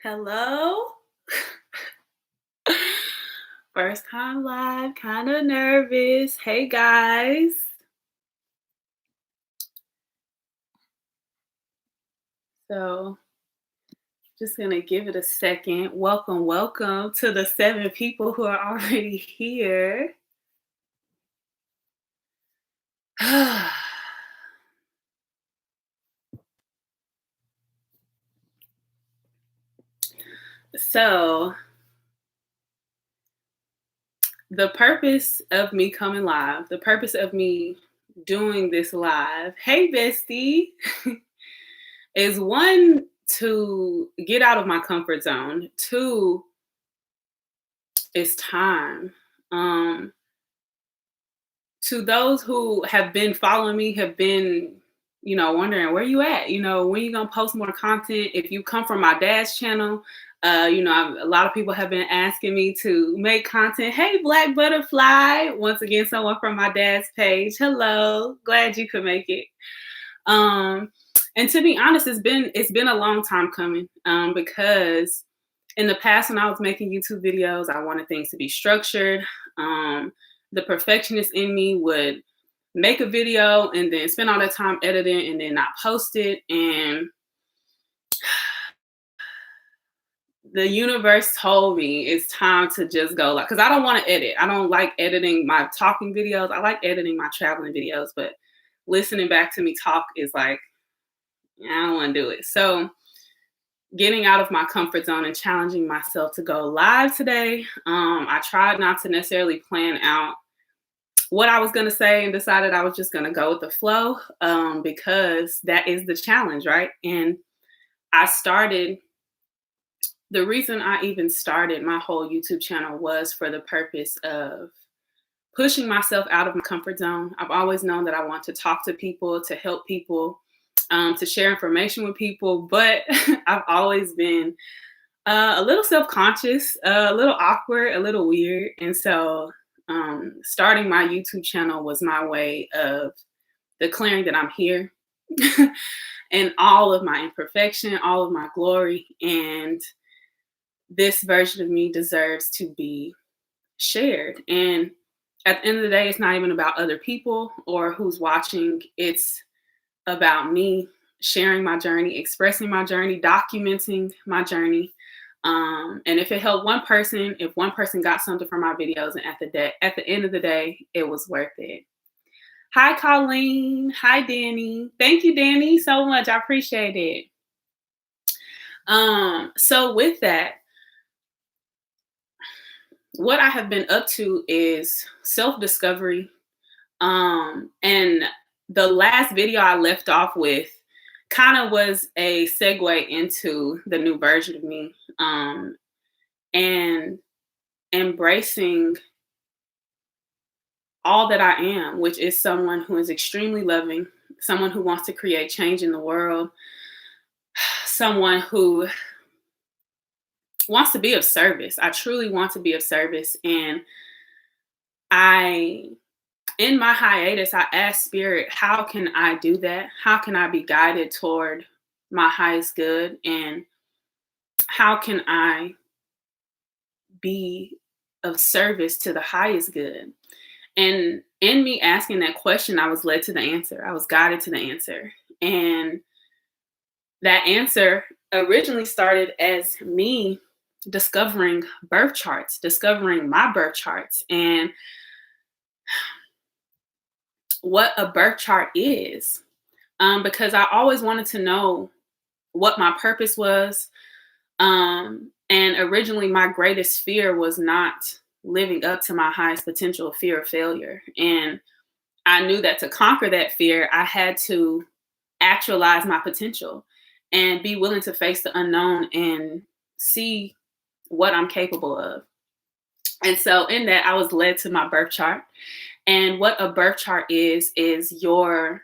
Hello? First time live, kind of nervous. Hey guys. So, just gonna give it a second. Welcome to the 7 people who are already here. So, the purpose of me coming live, the purpose of me doing this live, hey bestie, is one, to get out of my comfort zone. Two, it's time. Um, to those who have been following me, have been, wondering where you at, when you gonna post more content. If you come from my dad's channel, a lot of people have been asking me to make content. Hey, Black Butterfly, once again, someone from my dad's page. Hello, glad you could make it. And to be honest, it's been a long time coming, because in the past, when I was making YouTube videos, I wanted things to be structured. The perfectionist in me would make a video and then spend all that time editing and then not post it. And the universe told me it's time to just go, like, because I don't want to edit. I don't like editing my talking videos. I like editing my traveling videos, but listening back to me talk is like, I don't want to do it. So getting out of my comfort zone and challenging myself to go live today. I tried not to necessarily plan out what I was going to say and decided I was just going to go with the flow, because that is the challenge, right? And the reason I even started my whole YouTube channel was for the purpose of pushing myself out of my comfort zone. I've always known that I want to talk to people, to help people, to share information with people, but I've always been a little self-conscious, a little awkward, a little weird. And so starting my YouTube channel was my way of declaring that I'm here and all of my imperfection, all of my glory. And this version of me deserves to be shared. And at the end of the day, it's not even about other people or who's watching. It's about me sharing my journey, expressing my journey, documenting my journey. And if it helped one person, if one person got something from my videos, and at the end of the day, it was worth it. Hi, Colleen. Hi, Danny. Thank you, Danny, so much. I appreciate it. So with that, what I have been up to is self-discovery. And the last video I left off with kind of was a segue into the new version of me, and embracing all that I am, which is someone who is extremely loving, someone who wants to create change in the world, someone who wants to be of service. I truly want to be of service. And in my hiatus, I asked Spirit, how can I do that? How can I be guided toward my highest good? And how can I be of service to the highest good? And in me asking that question, I was led to the answer. I was guided to the answer. And that answer originally started as me discovering birth charts, discovering my birth charts, and what a birth chart is. Because I always wanted to know what my purpose was. And originally, my greatest fear was not living up to my highest potential, fear of failure. And I knew that to conquer that fear, I had to actualize my potential and be willing to face the unknown and see what I'm capable of. And so in that, I was led to my birth chart. And what a birth chart is your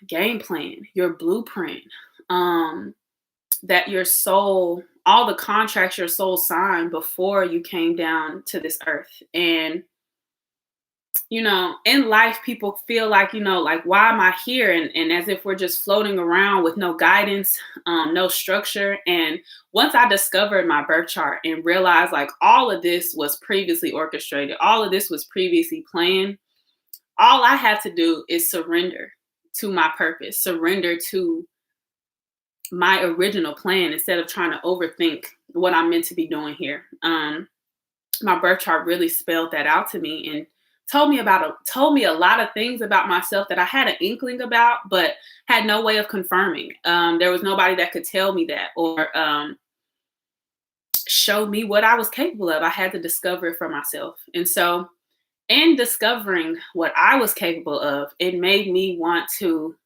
game plan, your blueprint, that your soul, all the contracts your soul signed before you came down to this earth. And in life, people feel like, like, why am I here? And as if we're just floating around with no guidance, no structure. And once I discovered my birth chart and realized like all of this was previously orchestrated, all of this was previously planned, all I had to do is surrender to my purpose, surrender to my original plan instead of trying to overthink what I'm meant to be doing here. My birth chart really spelled that out to me and told me a lot of things about myself that I had an inkling about, but had no way of confirming. There was nobody that could tell me that or show me what I was capable of. I had to discover it for myself. And so, in discovering what I was capable of, it made me want to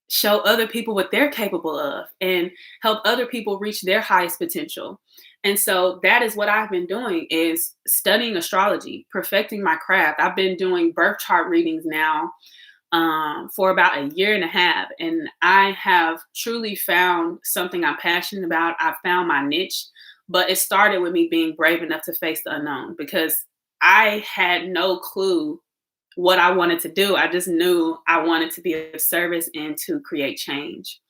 show other people what they're capable of and help other people reach their highest potential. And so that is what I've been doing, is studying astrology, perfecting my craft. I've been doing birth chart readings now for about a year and a half. And I have truly found something I'm passionate about. I found my niche, but it started with me being brave enough to face the unknown, because I had no clue what I wanted to do. I just knew I wanted to be of service and to create change.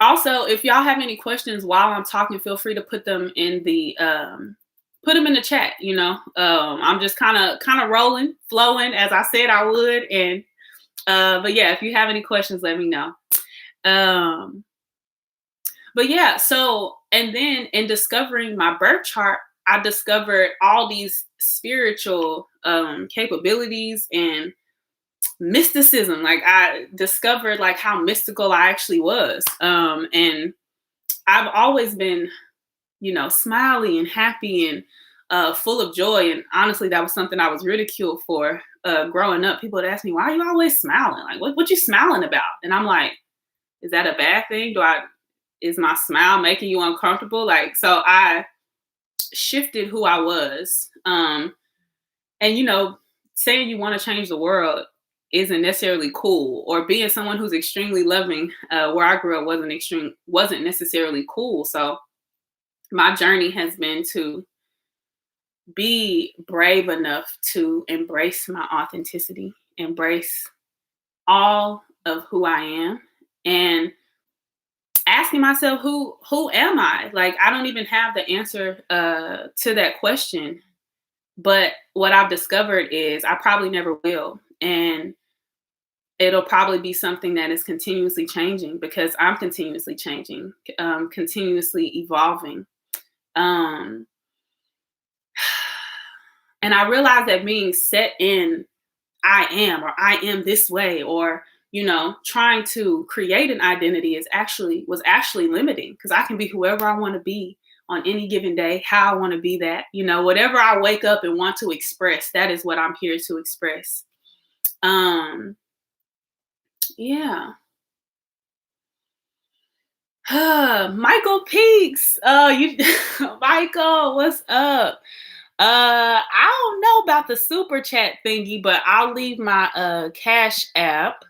Also, if y'all have any questions while I'm talking, feel free to put them in the chat. I'm just kind of rolling, flowing as I said I would. And but yeah, if you have any questions, let me know. But yeah, so, and then in discovering my birth chart, I discovered all these spiritual capabilities and mysticism. Like, I discovered like how mystical I actually was. And I've always been, smiley and happy and full of joy. And honestly, that was something I was ridiculed for growing up. People would ask me, why are you always smiling? Like, what you smiling about? And I'm like, is that a bad thing? Is my smile making you uncomfortable? Like, so I shifted who I was. And, saying you want to change the world isn't necessarily cool, or being someone who's extremely loving, where I grew up wasn't necessarily cool. So my journey has been to be brave enough to embrace my authenticity, embrace all of who I am, and asking myself, who am I? Like, I don't even have the answer to that question. But what I've discovered is I probably never will. And it'll probably be something that is continuously changing, because I'm continuously changing, continuously evolving. And I realized that being set in I am this way, or trying to create an identity was actually limiting, because I can be whoever I want to be on any given day, how I want to be that, whatever I wake up and want to express, that is what I'm here to express. Yeah. Michael Peaks. Michael, what's up? I don't know about the super chat thingy, but I'll leave my Cash App,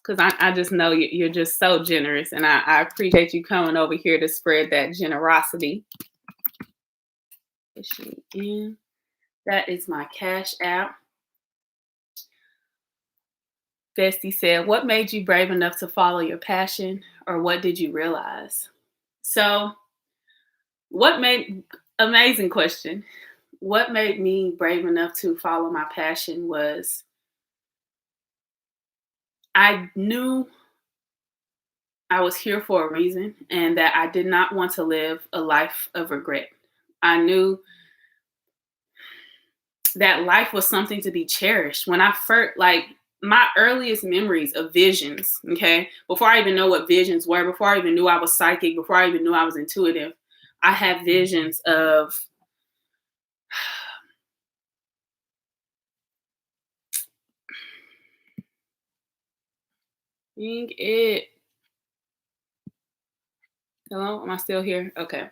because I just know you're just so generous, and I appreciate you coming over here to spread that generosity. That is my Cash App. Bestie said, what made you brave enough to follow your passion, or what did you realize? So, amazing question. What made me brave enough to follow my passion was, I knew I was here for a reason, and that I did not want to live a life of regret. I knew that life was something to be cherished. When I first, like, my earliest memories of visions, okay, before I even know what visions were, before I even knew I was psychic, before I even knew I was intuitive, I had visions of being it. Hello, am I still here? Okay.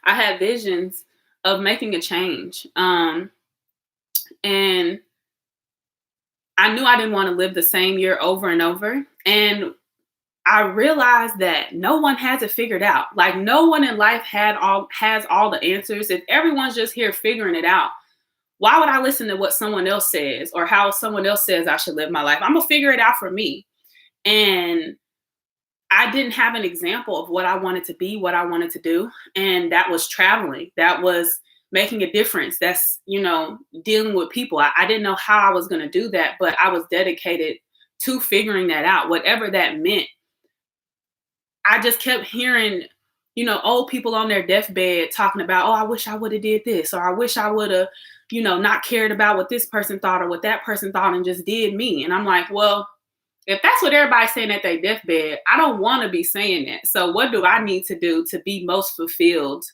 I had visions of making a change. And I knew I didn't want to live the same year over and over. And I realized that no one has it figured out. Like, no one in life has all the answers. If everyone's just here figuring it out, why would I listen to what someone else says or how someone else says I should live my life? I'm going to figure it out for me. And I didn't have an example of what I wanted to be, what I wanted to do. And that was traveling. That was making a difference. That's, dealing with people. I didn't know how I was going to do that, but I was dedicated to figuring that out, whatever that meant. I just kept hearing, old people on their deathbed talking about, oh, I wish I would have did this, or I wish I would have, not cared about what this person thought or what that person thought and just did me. And I'm like, well, if that's what everybody's saying at their deathbed, I don't want to be saying that. So what do I need to do to be most fulfilled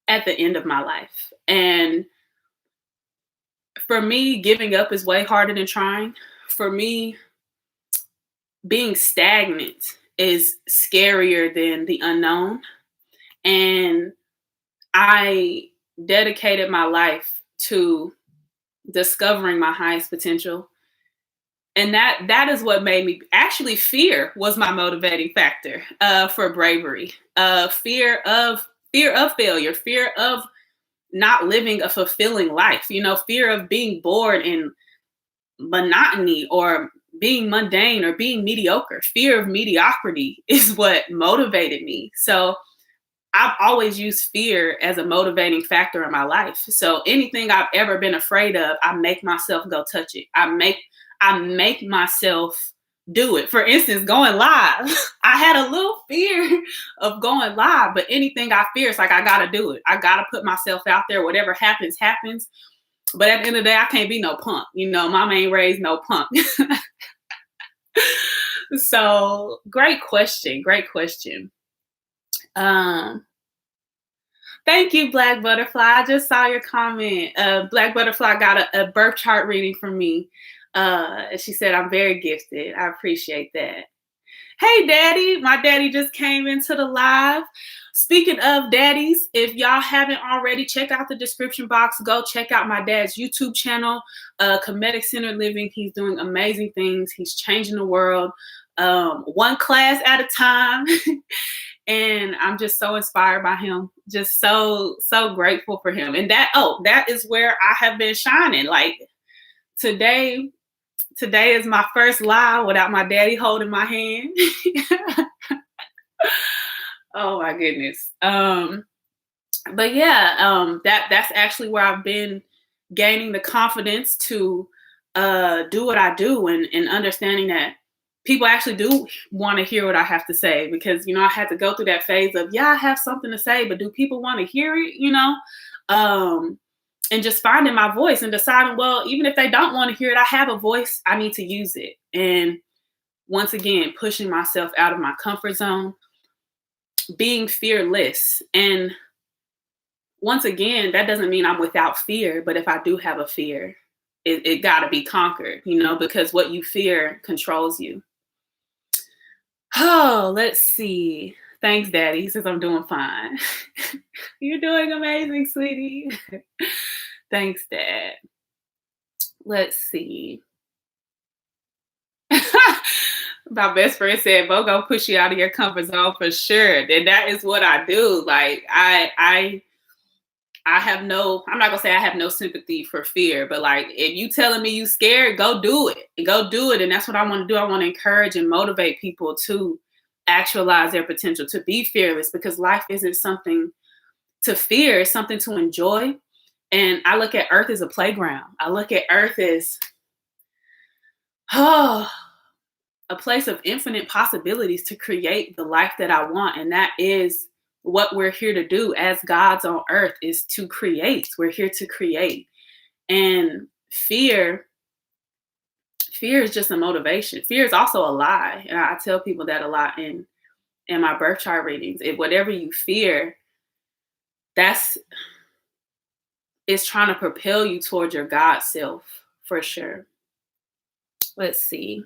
at the end of my life? And for me, giving up is way harder than trying. For me, being stagnant is scarier than the unknown. And I dedicated my life to discovering my highest potential. And that is what made me, actually, fear was my motivating factor for bravery. Fear of failure, fear of not living a fulfilling life, fear of being bored in monotony or being mundane or being mediocre. Fear of mediocrity is what motivated me. So I've always used fear as a motivating factor in my life. So anything I've ever been afraid of, I make myself go touch it. I make myself do it. For instance, going live. I had a little fear of going live, but anything I fear, it's like, I got to do it. I got to put myself out there. Whatever happens, happens. But at the end of the day, I can't be no punk. Mama ain't raised no punk. So great question. Great question. Thank you, Black Butterfly. I just saw your comment. Black Butterfly got a birth chart reading from me. She said, I'm very gifted. I appreciate that. Hey, Daddy. My daddy just came into the live. Speaking of daddies, if y'all haven't already, check out the description box. Go check out my dad's YouTube channel, Khemetic Centered Living. He's doing amazing things. He's changing the world one class at a time. And I'm just so inspired by him. Just so grateful for him. And that is where I have been shining. Like today is my first live without my daddy holding my hand. Oh my goodness. But yeah, that's actually where I've been gaining the confidence to do what I do and understanding that people actually do want to hear what I have to say, because, I had to go through that phase of, I have something to say, but do people want to hear it, and just finding my voice and deciding, well, even if they don't want to hear it, I have a voice, I need to use it. And once again, pushing myself out of my comfort zone, being fearless. And once again, that doesn't mean I'm without fear, but if I do have a fear, it got to be conquered, because what you fear controls you. Oh, let's see. Thanks, Daddy. He says I'm doing fine. You're doing amazing, sweetie. Thanks, Dad. Let's see. My best friend said, Bo gonna push you out of your comfort zone for sure. And that is what I do. Like I have I'm not gonna say I have no sympathy for fear, but like, if you telling me you scared, go do it. Go do it. And that's what I want to do. I want to encourage and motivate people to actualize their potential, to be fearless, because life isn't something to fear, it's something to enjoy. And I look at Earth as a playground. I look at Earth as a place of infinite possibilities to create the life that I want. And that is what we're here to do as gods on earth, is to create. We're here to create. And fear is just a motivation. Fear is also a lie. And I tell people that a lot in my birth chart readings. If whatever you fear, it's trying to propel you towards your God self, for sure. Let's see.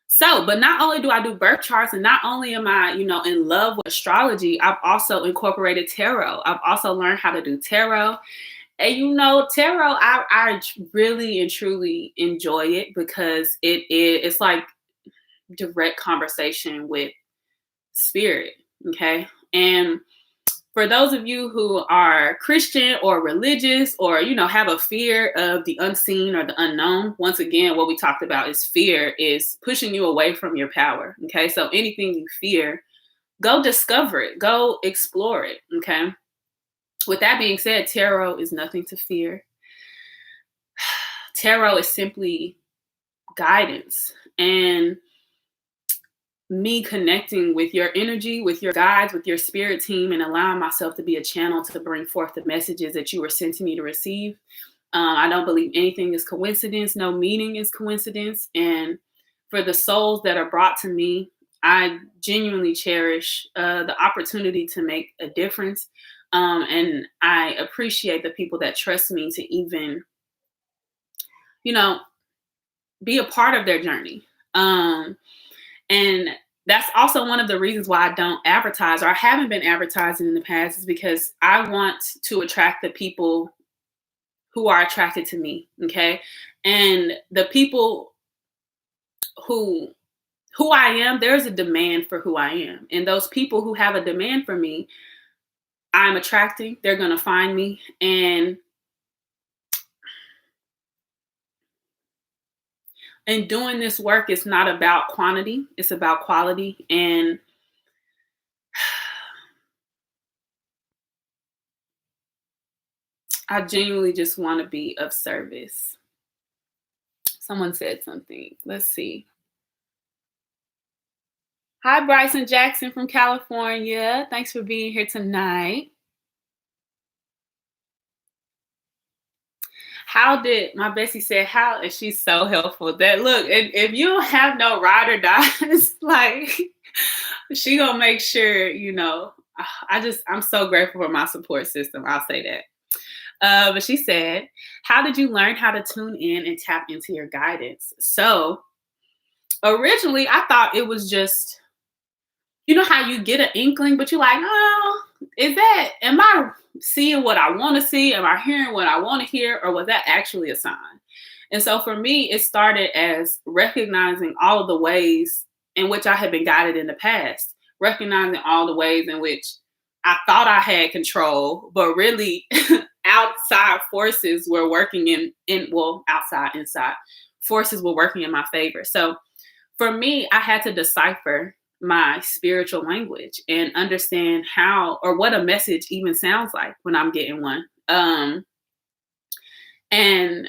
So, but not only do I do birth charts, and not only am I, in love with astrology, I've also incorporated tarot. I've also learned how to do tarot. And, tarot, I really and truly enjoy it, because it's like direct conversation with spirit. Okay. And For those of you who are Christian or religious or, have a fear of the unseen or the unknown, once again, what we talked about is fear is pushing you away from your power. Okay. So anything you fear, go discover it, go explore it. Okay. With that being said, tarot is nothing to fear. Tarot is simply guidance and me connecting with your energy, with your guides, with your spirit team, and allowing myself to be a channel to bring forth the messages that you were sent to me to receive. I don't believe anything is coincidence. No meaning is coincidence. And for the souls that are brought to me, I genuinely cherish the opportunity to make a difference. And I appreciate the people that trust me to even, be a part of their journey. And that's also one of the reasons why I don't advertise, or I haven't been advertising in the past, is because I want to attract the people who are attracted to me. Okay. And the people who I am, there's a demand for who I am. And those people who have a demand for me, I'm attracting, they're going to find me. And doing this work is not about quantity, it's about quality. And I genuinely just want to be of service. Someone said something. Let's see. Hi, Bryson Jackson from California. Thanks for being here tonight. How did my Bessie said, how is she so helpful? That look, if you don't have no ride or dies, like she gonna make sure, I'm so grateful for my support system. I'll say that. But she said, how did you learn how to tune in and tap into your guidance? So originally I thought it was just, how you get an inkling, but you're like, oh, am I seeing what I want to see? Am I hearing what I want to hear? Or was that actually a sign? And so for me, it started as recognizing all of the ways in which I had been guided in the past, recognizing all the ways in which I thought I had control, but really outside forces were working inside forces were working in my favor. So for me, I had to decipher my spiritual language and understand how or what a message even sounds like when I'm getting one. And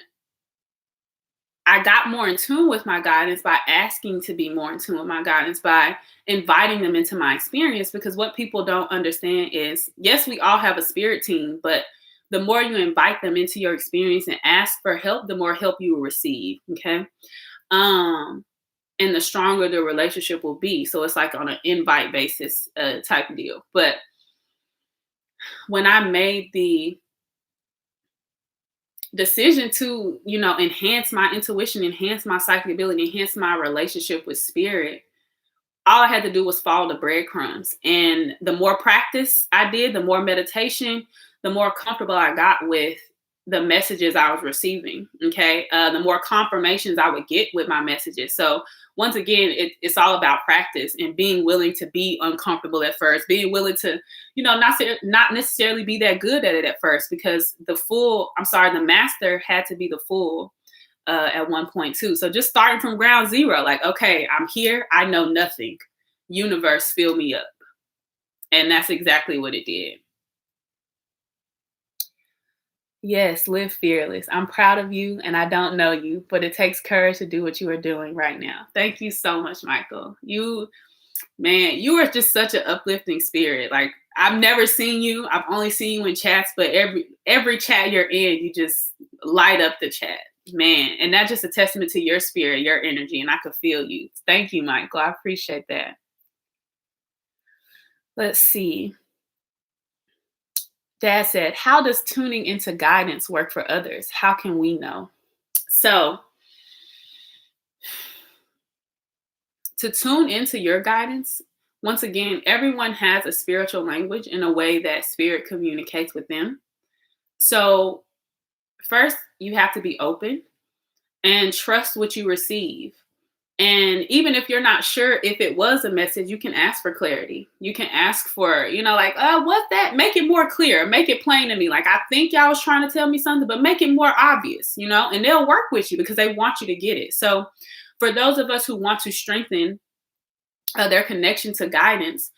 I got more in tune with my guidance by asking to be more in tune with my guidance, by inviting them into my experience. Because what people don't understand is, yes, we all have a spirit team, but the more you invite them into your experience and ask for help, the more help you will receive. Okay. And the stronger the relationship will be. So it's like on an invite basis type of deal. But when I made the decision to, enhance my intuition, enhance my psychic ability, enhance my relationship with spirit, all I had to do was follow the breadcrumbs. And the more practice I did, the more meditation, the more comfortable I got with the messages I was receiving. Okay. The more confirmations I would get with my messages. So once again, it's all about practice and being willing to be uncomfortable at first, being willing to, not necessarily be that good at it at first, because the master had to be the fool at one point too. So just starting from ground zero, like, okay, I'm here. I know nothing. Universe, fill me up. And that's exactly what it did. Yes, live fearless. I'm proud of you, and I don't know you, but it takes courage to do what you are doing right now. Thank you so much, Michael. You are just such an uplifting spirit. Like, I've never seen you. I've only seen you in chats, but every chat you're in, you just light up the chat, man. And that's just a testament to your spirit, your energy, and I could feel you. Thank you, Michael. I appreciate that. Let's see. Dad said, how does tuning into guidance work for others? How can we know? So to tune into your guidance, once again, everyone has a spiritual language in a way that spirit communicates with them. So first, you have to be open and trust what you receive. And even if you're not sure if it was a message, you can ask for clarity. You can ask for, like, what's that? Make it more clear. Make it plain to me. Like, I think y'all was trying to tell me something, but make it more obvious, and they'll work with you because they want you to get it. So for those of us who want to strengthen their connection to guidance,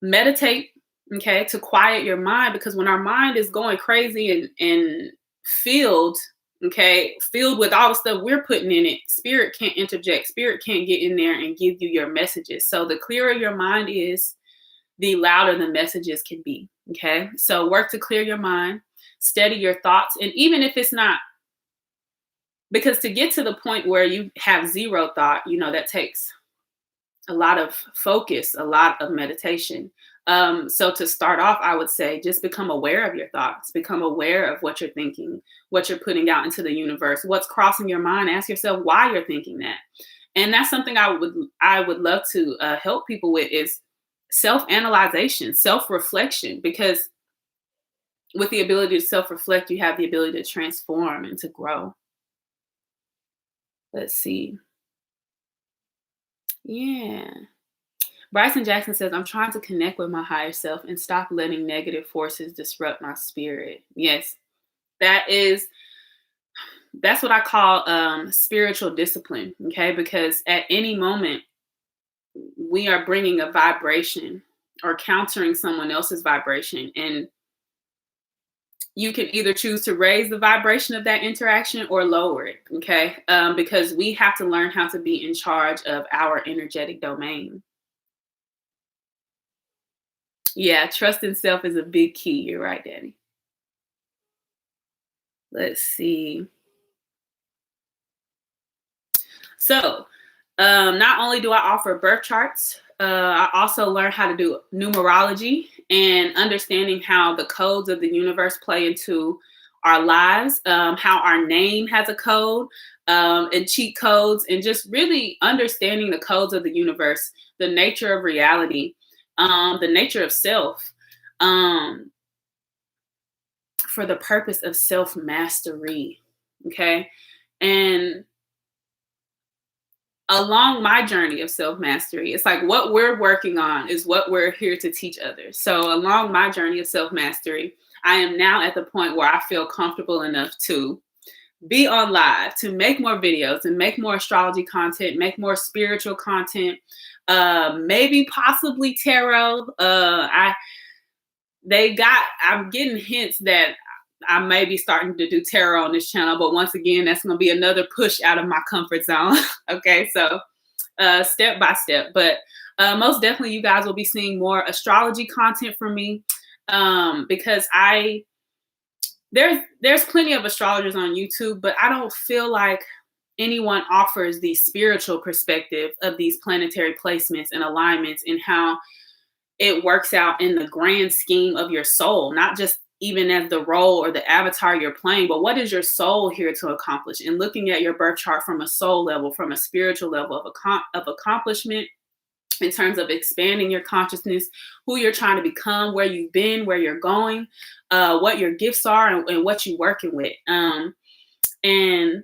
meditate, okay, to quiet your mind, because when our mind is going crazy and filled with all the stuff we're putting in it, spirit can't interject. Spirit can't get in there and give you your messages. So the clearer your mind is, the louder the messages can be. Okay. So work to clear your mind, steady your thoughts. And even if it's not, because to get to the point where you have zero thought, that takes a lot of focus, a lot of meditation. So to start off, I would say just become aware of your thoughts, become aware of what you're thinking, what you're putting out into the universe, what's crossing your mind. Ask yourself why you're thinking that. And that's something I would love to help people with, is self-analyzation, self-reflection, because with the ability to self-reflect, you have the ability to transform and to grow. Let's see. Yeah. Bryson Jackson says, I'm trying to connect with my higher self and stop letting negative forces disrupt my spirit. Yes, that's what I call spiritual discipline. Okay. Because at any moment we are bringing a vibration or countering someone else's vibration. And you can either choose to raise the vibration of that interaction or lower it. Okay. Because we have to learn how to be in charge of our energetic domain. Yeah, trust in self is a big key. You're right, Daddy. Let's see. So, not only do I offer birth charts, I also learn how to do numerology and understanding how the codes of the universe play into our lives, how our name has a code, and cheat codes, and just really understanding the codes of the universe, the nature of reality, the nature of self, for the purpose of self-mastery. Okay. And along my journey of self-mastery, it's like what we're working on is what we're here to teach others. So along my journey of self-mastery, I am now at the point where I feel comfortable enough to be on live, to make more videos and make more astrology content, make more spiritual content, maybe possibly tarot. I'm getting hints that I may be starting to do tarot on this channel, but once again, that's going to be another push out of my comfort zone. Okay, so step by step, but most definitely you guys will be seeing more astrology content from me, because there's plenty of astrologers on YouTube, but I don't feel like anyone offers the spiritual perspective of these planetary placements and alignments and how it works out in the grand scheme of your soul, not just even as the role or the avatar you're playing, but what is your soul here to accomplish? And looking at your birth chart from a soul level, from a spiritual level of accomplishment, in terms of expanding your consciousness, who you're trying to become, where you've been, where you're going, what your gifts are, and what you're working with. And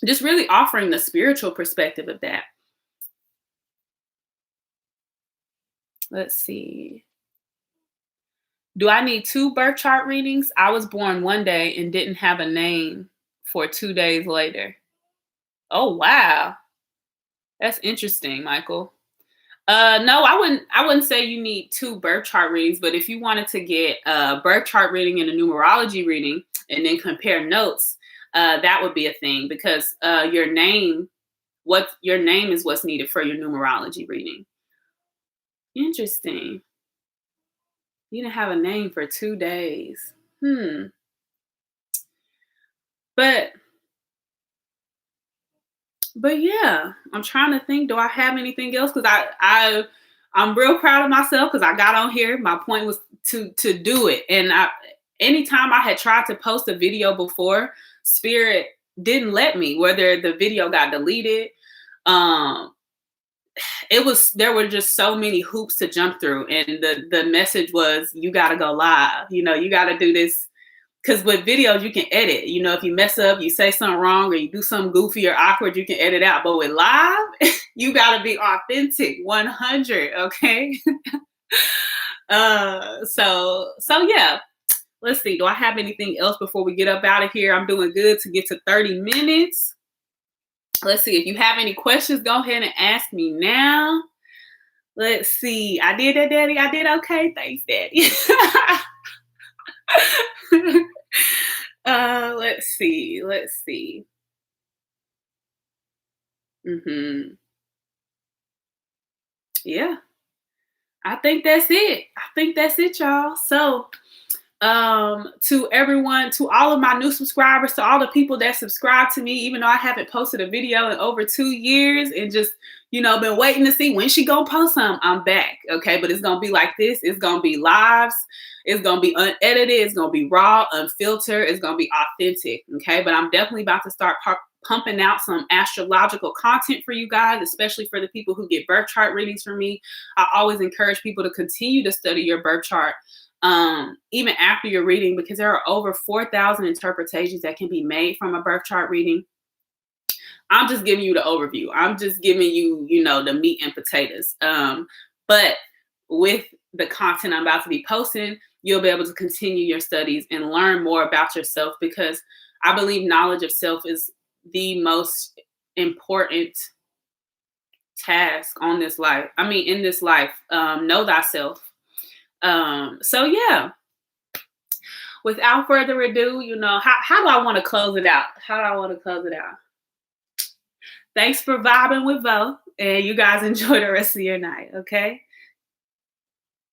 just really offering the spiritual perspective of that. Let's see. Do I need 2 birth chart readings? I was born one day and didn't have a name for 2 days later. Oh, wow. That's interesting, Michael. No, I wouldn't say you need 2 birth chart readings, but if you wanted to get a birth chart reading and a numerology reading and then compare notes, that would be a thing, because your name is what's needed for your numerology reading. Interesting. You didn't have a name for 2 days. But yeah, I'm trying to think, do I have anything else? Because I'm real proud of myself because I got on here. My point was to do it. And anytime I had tried to post a video before, Spirit didn't let me, whether the video got deleted. There were just so many hoops to jump through. And the message was, you got to go live. You got to do this because with videos you can edit. You know, if you mess up, you say something wrong, or you do something goofy or awkward, you can edit out. But with live, you gotta be authentic, 100. Okay. So yeah. Let's see. Do I have anything else before we get up out of here? I'm doing good to get to 30 minutes. Let's see. If you have any questions, go ahead and ask me now. Let's see. I did that, Daddy. I did okay. Thanks, Daddy. Let's see. Let's see. Yeah. I think that's it. I think that's it, y'all. So, to everyone, to all of my new subscribers, to all the people that subscribe to me, even though I haven't posted a video in over 2 years and just, been waiting to see when she gonna post some, I'm back. Okay. But it's gonna be like this. It's gonna be lives. It's gonna be unedited. It's gonna be raw, unfiltered. It's gonna be authentic. Okay. But I'm definitely about to start pumping out some astrological content for you guys, especially for the people who get birth chart readings from me. I always encourage people to continue to study your birth chart. Even after your reading, because there are over 4,000 interpretations that can be made from a birth chart reading. I'm just giving you the overview. I'm just giving you, the meat and potatoes. But with the content I'm about to be posting, you'll be able to continue your studies and learn more about yourself, because I believe knowledge of self is the most important task on this life. I mean, in this life, know thyself. So yeah, without further ado, how do I want to close it out? Thanks for vibing with Vo, and you guys enjoy the rest of your night. Okay.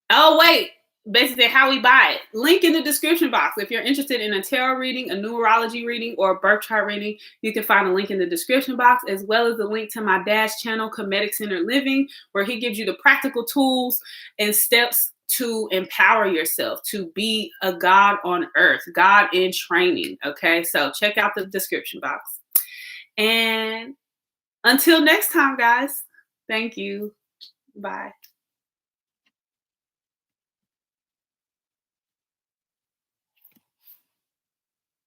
Oh, wait. Basically, how we buy it. Link in the description box. If you're interested in a tarot reading, a numerology reading, or a birth chart reading, you can find a link in the description box, as well as the link to my dad's channel, Khemetic Centered Living, where he gives you the practical tools and steps to empower yourself, to be a God on earth, God in training. Okay, so check out the description box. And until next time, guys, thank you. Bye.